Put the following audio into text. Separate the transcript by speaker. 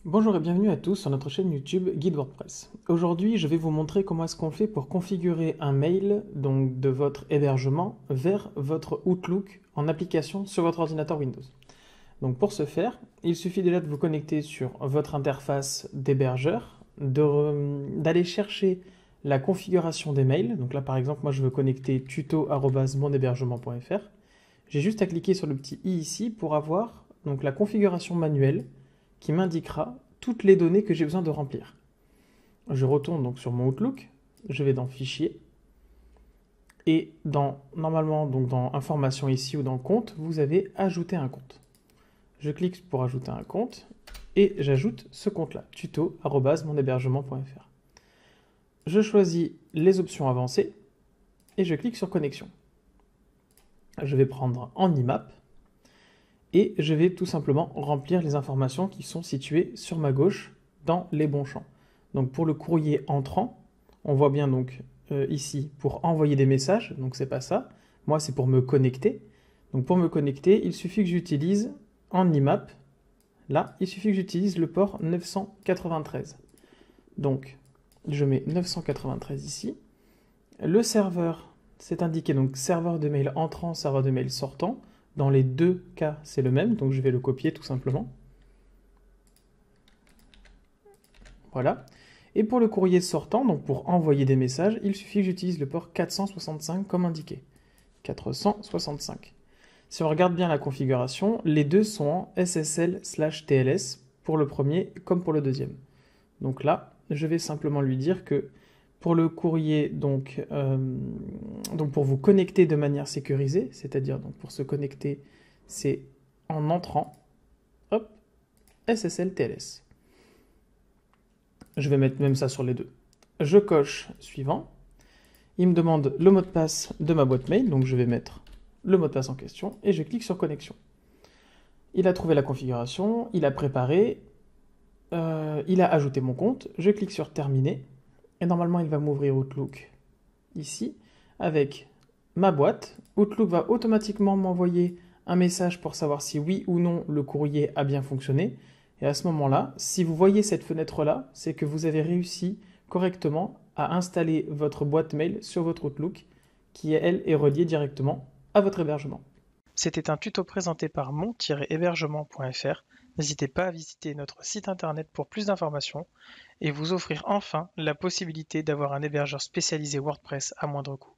Speaker 1: Bonjour et bienvenue à tous sur notre chaîne YouTube Guide WordPress. Aujourd'hui, je vais vous montrer comment est-ce qu'on fait pour configurer un mail donc de votre hébergement vers votre Outlook en application sur votre ordinateur Windows. Donc pour ce faire, il suffit déjà de vous connecter sur votre interface d'hébergeur, d'aller chercher la configuration des mails. Donc là par exemple, moi je veux connecter tuto@monhébergement.fr. J'ai juste à cliquer sur le petit i ici pour avoir donc la configuration manuelle qui m'indiquera toutes les données que j'ai besoin de remplir. Je retourne donc sur mon Outlook, je vais dans Fichier, et normalement donc dans Informations ici ou dans Compte, vous avez Ajouter un compte. Je clique pour ajouter un compte, et j'ajoute ce compte-là, tuto@monhébergement.fr. Je choisis les options avancées, et je clique sur Connexion. Je vais prendre en IMAP, et je vais tout simplement remplir les informations qui sont situées sur ma gauche dans les bons champs. Donc pour le courrier entrant, on voit bien donc ici pour envoyer des messages, donc c'est pas ça. Moi c'est pour me connecter. Donc pour me connecter, il suffit que j'utilise en IMAP, là, il suffit que j'utilise le port 993. Donc je mets 993 ici. Le serveur, c'est indiqué donc serveur de mail entrant, serveur de mail sortant. Dans les deux cas, c'est le même, donc je vais le copier tout simplement. Voilà. Et pour le courrier sortant, donc pour envoyer des messages, il suffit que j'utilise le port 465 comme indiqué. 465. Si on regarde bien la configuration, les deux sont en SSL/TLS pour le premier comme pour le deuxième. Donc là, je vais simplement lui dire que pour le courrier, donc pour vous connecter de manière sécurisée, c'est-à-dire donc pour se connecter, c'est en entrant, hop, SSL/TLS. Je vais mettre même ça sur les deux. Je coche suivant. Il me demande le mot de passe de ma boîte mail, donc je vais mettre le mot de passe en question et je clique sur connexion. Il a trouvé la configuration, il a préparé, il a ajouté mon compte, je clique sur terminer et normalement il va m'ouvrir Outlook ici avec ma boîte. Outlook va automatiquement m'envoyer un message pour savoir si oui ou non le courrier a bien fonctionné. Et à ce moment-là, si vous voyez cette fenêtre-là, c'est que vous avez réussi correctement à installer votre boîte mail sur votre Outlook, qui elle est reliée directement à votre hébergement.
Speaker 2: C'était un tuto présenté par mon-hébergement.fr. N'hésitez pas à visiter notre site internet pour plus d'informations et vous offrir enfin la possibilité d'avoir un hébergeur spécialisé WordPress à moindre coût.